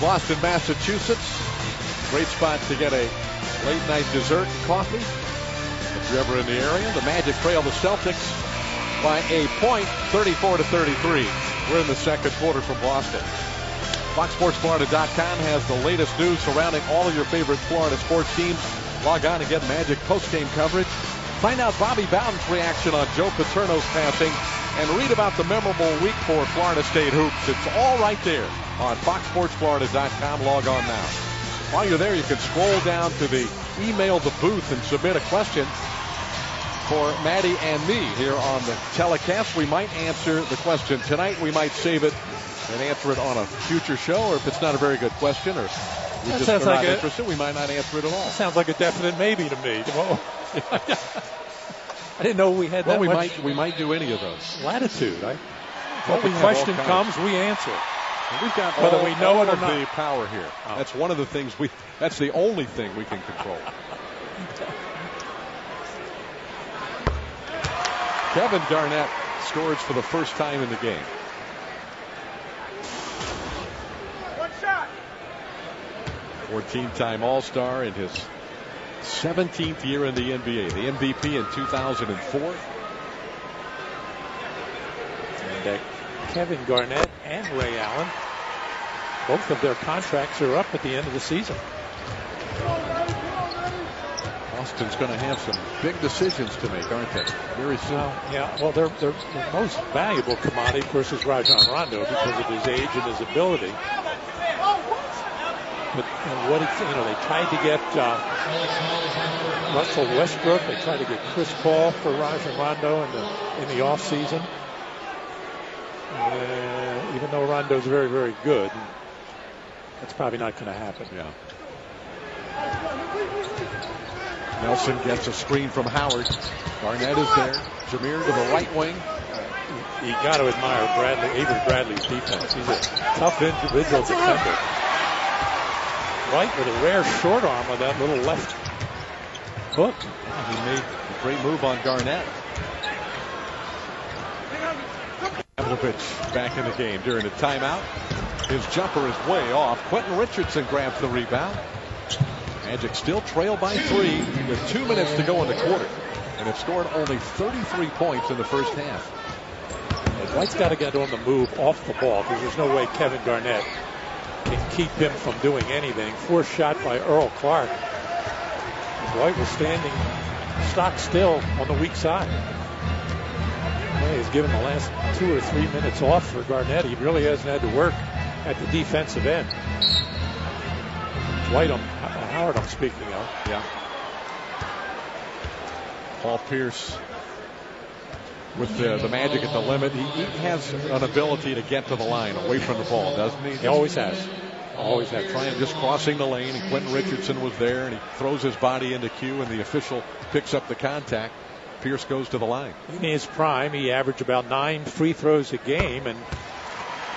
Boston, Massachusetts. Great spot to get a late night dessert and coffee. If you're ever in the area, the Magic trail the Celtics by a point, 34-33. We're in the second quarter from Boston. FoxSportsFlorida.com has the latest news surrounding all of your favorite Florida sports teams. Log on and get Magic post-game coverage. Find out Bobby Bowden's reaction on Joe Paterno's passing, and read about the memorable week for Florida State hoops. It's all right there on FoxSportsFlorida.com. Log on now. While you're there, you can scroll down to the email the booth and submit a question for Maddie and me here on the telecast. We might answer the question tonight. We might save it and answer it on a future show, or if it's not a very good question, or we just are not interested, we might not answer it at all. Sounds like a definite maybe to me. I didn't know we had that much. We might do any of those. Latitude. When the question comes, we answer. We've got whether we know it or not. The power here. Oh. That's one of the things that's the only thing we can control. Kevin Garnett scores for the first time in the game. 14-time All-Star in his 17th year in the NBA. The MVP in 2004. And Kevin Garnett and Ray Allen, both of their contracts are up at the end of the season. Boston's going to have some big decisions to make, aren't they? Very soon. Well, their most valuable commodity, of course, is Rajon Rondo because of his age and his ability. But they tried to get Russell Westbrook. They tried to get Chris Paul for Rajon Rondo in the offseason. Even though Rondo's very, very good, that's probably not going to happen. Yeah. Nelson gets a screen from Howard. Garnett is there. Jameer to the right wing. You got to admire Avery Bradley's defense. He's a tough individual defender. Right with a rare short arm with that little left hook. He made a great move on Garnett. Pavlovich back in the game during the timeout. His jumper is way off. Quentin Richardson grabs the rebound. Magic still trail by 3 with 2 minutes to go in the quarter, and have scored only 33 points in the first half. White's got to get on the move off the ball because there's no way Kevin Garnett can keep him from doing anything. Forced shot by Earl Clark. White was standing stock still on the weak side. He's given the last 2 or 3 minutes off for Garnett. He really hasn't had to work at the defensive end. White, Howard I'm speaking of. Yeah. Paul Pierce with the Magic at the limit. He has an ability to get to the line away from the ball, doesn't he? He always has. Always had. Trying just crossing the lane, and Quentin Richardson was there, and he throws his body into cue, and the official picks up the contact. Pierce goes to the line. In his prime, he averaged about 9 free throws a game, and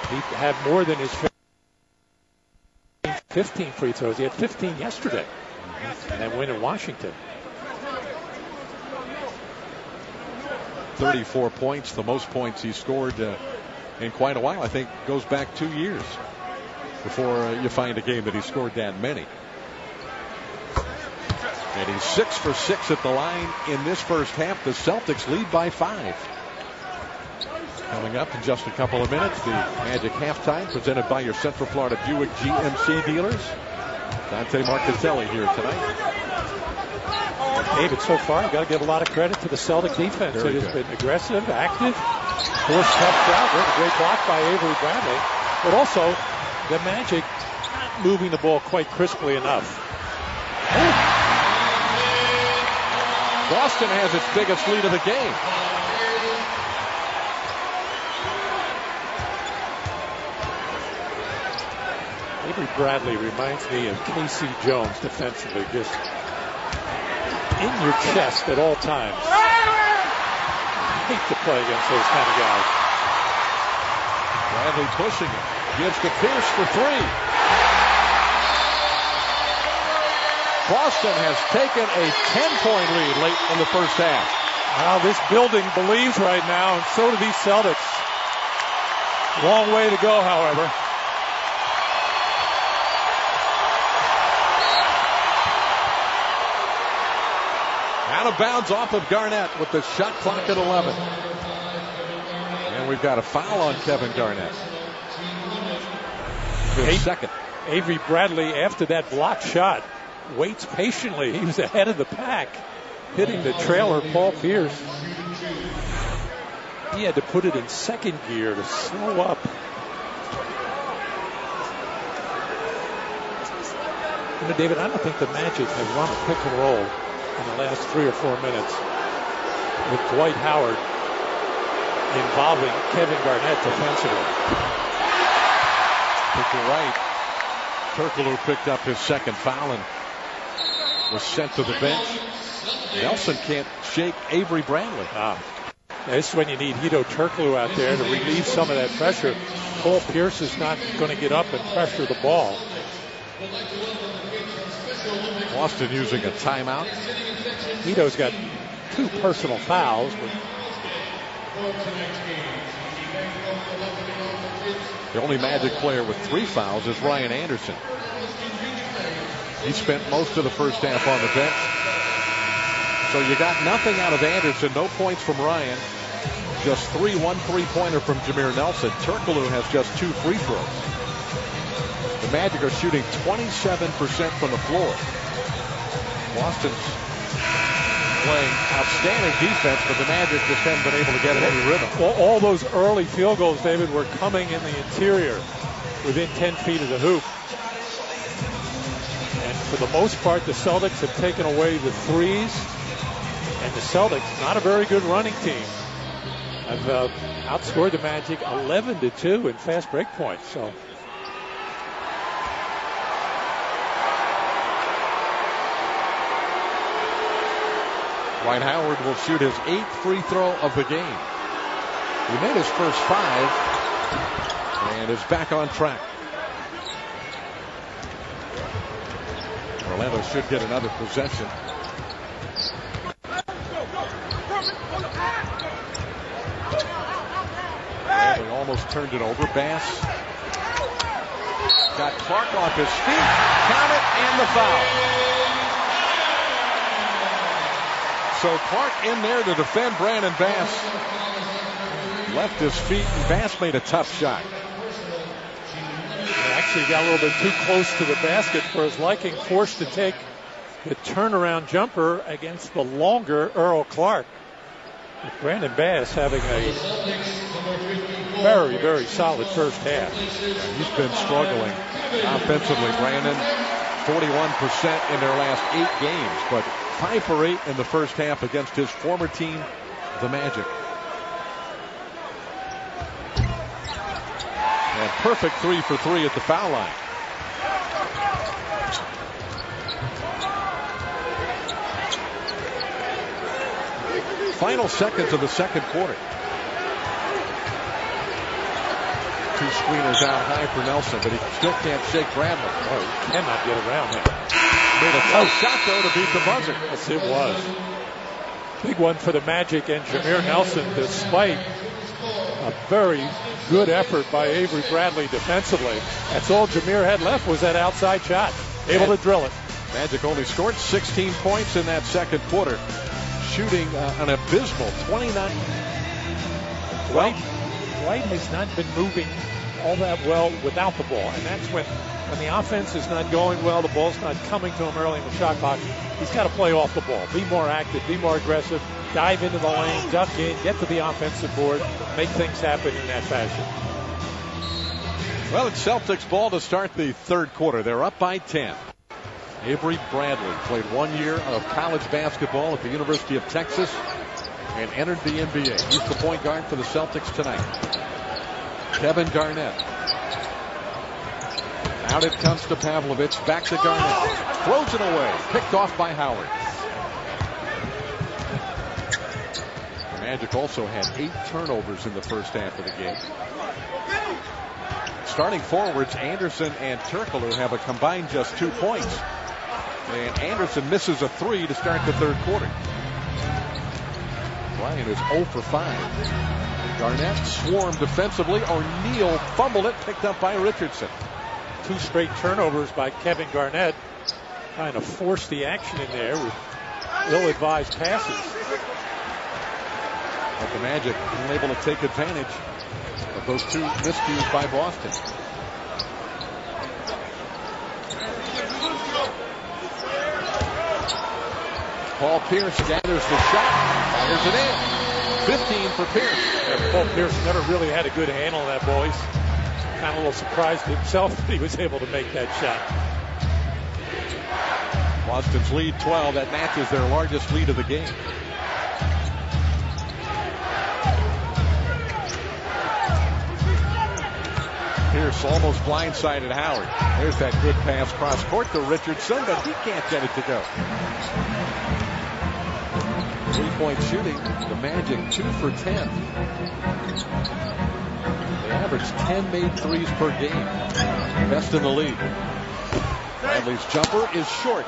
he had more than his 15 free throws. He had 15 yesterday, and then win in Washington. 34 points, the most points he scored in quite a while. I think goes back 2 years before you find a game that he scored that many. And he's 6 for 6 at the line in this first half. The Celtics lead by 5. Coming up in just a couple of minutes, the Magic halftime presented by your Central Florida Buick GMC dealers. Dante Marchitelli here tonight. David, so far, you got to give a lot of credit to the Celtic defense. It has been aggressive, active, forced tough out. There's a great block by Avery Bradley. But also, the Magic not moving the ball quite crisply enough. Boston has its biggest lead of the game. Avery Bradley reminds me of Casey Jones defensively, just in your chest at all times. I hate to play against those kind of guys. Bradley pushing it. Gives to Pierce for 3. Boston has taken a 10-point lead late in the first half. Wow, this building believes right now, and so do these Celtics. Long way to go, however. Out of bounds off of Garnett with the shot clock at 11. And we've got a foul on Kevin Garnett. His second. Avery Bradley, after that blocked shot, waits patiently. He was ahead of the pack, hitting the trailer, Paul Pierce. He had to put it in second gear to slow up. You know, David, I don't think the Magic have run a pick and roll in the last 3 or 4 minutes with Dwight Howard involving Kevin Garnett defensively. I think you're right. Turkoglu picked up his second foul and was sent to the bench. Nelson can't shake Avery Bradley. This is when you need Hedo Turkoglu out there to relieve some of that pressure. Paul Pierce is not going to get up and pressure the ball. Boston using a timeout. Hedo's got 2 personal fouls. The only Magic player with 3 fouls is Ryan Anderson. He spent most of the first half on the bench. So you got nothing out of Anderson, no points from Ryan. Just 1 3-pointer from Jameer Nelson. Turkoglu has just 2 free throws. The Magic are shooting 27% from the floor. Boston's playing outstanding defense, but the Magic just haven't been able to get any rhythm. All those early field goals, David, were coming in the interior within 10 feet of the hoop. And for the most part, the Celtics have taken away the threes. And the Celtics, not a very good running team, have outscored the Magic 11-2 in fast break points. So. Dwight Howard will shoot his 8th free throw of the game. He made his first 5 and is back on track. Orlando should get another possession. And they almost turned it over. Bass got Clark off his feet. Count it, and the foul. So Clark in there to defend Brandon Bass. Left his feet, and Bass made a tough shot. He actually got a little bit too close to the basket for his liking, forced to take the turnaround jumper against the longer Earl Clark. With Brandon Bass having a very, very solid first half. He's been struggling offensively, Brandon. 41% in their last 8 games, but 5 for 8 in the first half against his former team, the Magic. And perfect 3 for 3 at the foul line. Final seconds of the second quarter. 2 screeners out high for Nelson, but he still can't shake Bradley. Oh, he cannot get around him. Made a tough shot, though, to beat the buzzer. Yes, it was. Big one for the Magic and Jameer Nelson, despite a very good effort by Avery Bradley defensively. That's all Jameer had left was that outside shot. Able to drill it. Magic only scored 16 points in that second quarter, shooting an abysmal 29. Dwight has not been moving all that well without the ball, and that's when the offense is not going well, the ball's not coming to him early in the shot clock. He's got to play off the ball, be more active, be more aggressive, dive into the lane, duck in, get to the offensive board, make things happen in that fashion. Well, it's Celtics ball to start the third quarter. They're up by 10. Avery Bradley played 1 year of college basketball at the University of Texas and entered the NBA. He's the point guard for the Celtics tonight. Kevin Garnett. Out it comes to Pavlovich. Back to Garnett. Throws it away. Picked off by Howard. The Magic also had 8 turnovers in the first half of the game. Starting forwards, Anderson and Turkoglu have a combined just 2 points. And Anderson misses a 3 to start the third quarter. Ryan is 0 for 5. Garnett swarmed defensively. O'Neal fumbled it, picked up by Richardson. 2 straight turnovers by Kevin Garnett, trying to force the action in there with ill-advised passes. But the Magic unable to take advantage of those two miscues by Boston. Paul Pierce gathers the shot, fires it in. 15 for Pierce. Yeah, Paul Pierce never really had a good handle on that ball. He's kind of a little surprised himself that he was able to make that shot. Boston's lead 12. That matches their largest lead of the game. Pierce almost blindsided Howard. There's that good pass cross court to Richardson, but he can't get it to go. 3-point shooting. The Magic 2 for 10. They average 10 made threes per game. Best in the league. Bradley's jumper is short.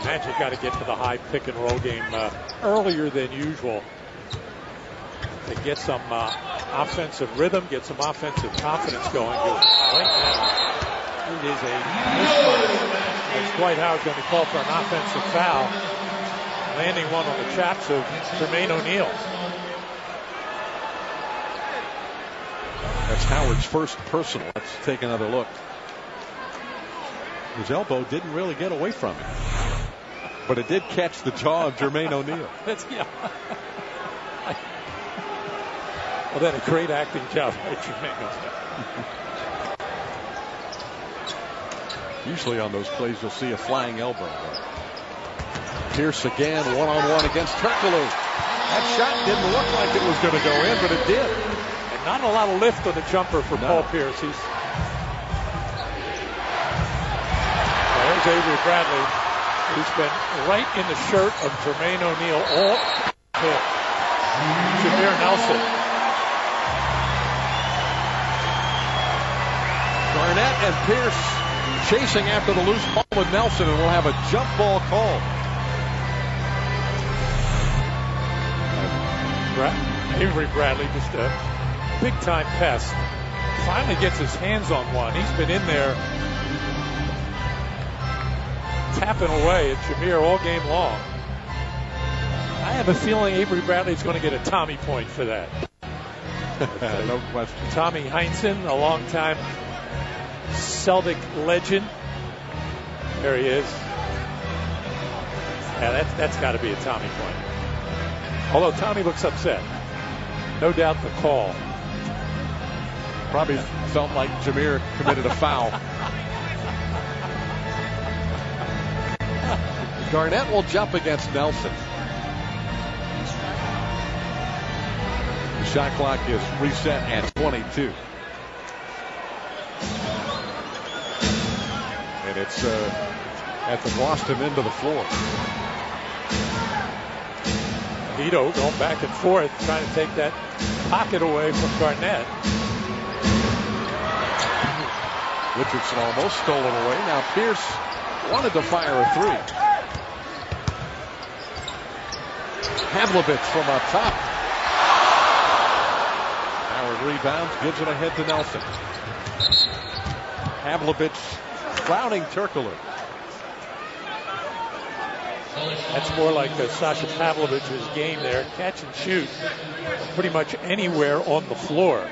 Magic got to get to the high pick and roll game earlier than usual to get some offensive rhythm, get some offensive confidence going. Right now, it is a mismatch. As Dwight Howard's going to call for an offensive foul, landing one on the chops of Jermaine O'Neal. That's Howard's first personal. Let's take another look. His elbow didn't really get away from him, but it did catch the jaw of Jermaine O'Neal. Well, then a great acting job by Jermaine O'Neal. Usually on those plays, you'll see a flying elbow. Pierce again, one-on-one against Turkoglu. That shot didn't look like it was going to go in, but it did. And not a lot of lift on the jumper for Paul Pierce. There's Avery Bradley, who's been right in the shirt of Jermaine O'Neal all hit. Jameer Nelson. Garnett and Pierce chasing after the loose ball with Nelson, and we'll have a jump ball call. Avery Bradley, just a big-time pest. Finally gets his hands on one. He's been in there tapping away at Jameer all game long. I have a feeling Avery Bradley's going to get a Tommy point for that. No question. Tommy Heinsohn, a longtime Celtic legend. There he is. Yeah, that's got to be a Tommy point. Although Tommy looks upset. No doubt the call. Probably felt like Jameer committed a foul. Garnett will jump against Nelson. The shot clock is reset at 22. And it's at the Boston end of the floor. Vito going back and forth, trying to take that pocket away from Garnett. Richardson almost stole it away. Now Pierce wanted to fire a three. Havlovich from up top. Howard rebounds, gives it ahead to Nelson. Havlovich crowning Turkoglu. That's more like Sasha Pavlovich's game there. Catch and shoot pretty much anywhere on the floor.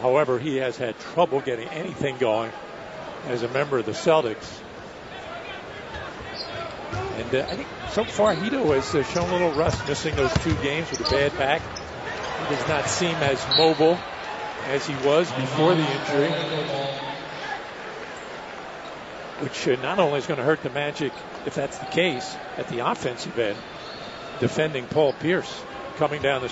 However, he has had trouble getting anything going as a member of the Celtics. And I think so far Hito has shown a little rust, missing those 2 games with a bad back. He does not seem as mobile as he was before the injury, which not only is going to hurt the Magic, if that's the case, at the offensive end, defending Paul Pierce coming down the